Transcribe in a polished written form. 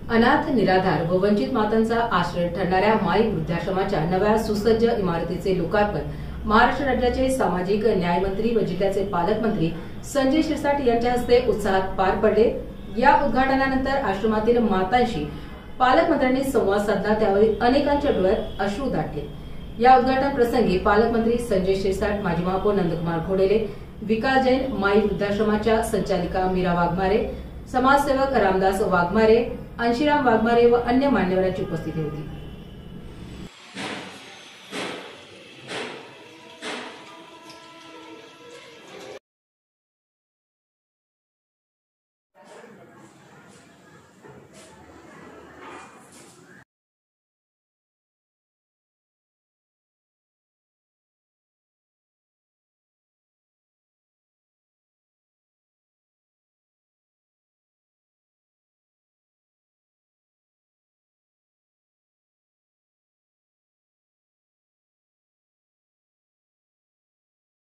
अनाथ, निराधार व वंचित मातांचा आश्रय ठरणाऱ्या माई वृद्धाश्रमाच्या नव्या सुसज्ज इमारतीचे लोकार्पण महाराष्ट्र राज्याचे सामाजिक न्याय मंत्री व जिल्ह्याचे पालकमंत्री संजय शिरसाट यांच्या हस्ते उत्साहात पार पडले। या उद्घाटनानंतर आश्रमातील मातांशी पालकमंत्र्यांनी संवाद साधला, त्यावेळी अनेकांच्या डोळ्यात अश्रू दाटले। या उद्घाटन प्रसंगी पालकमंत्री संजय शिरसाट, माजी महापौर नंदकुमार घोडेले, विकास जैन, माई वृद्धाश्रमाच्या संचालिका मीरा वाघमारे, समाजसेवक रामदास वाघमारे, अंशीराम वाघमारे व अन्य मान्यवरांची उपस्थिती होती।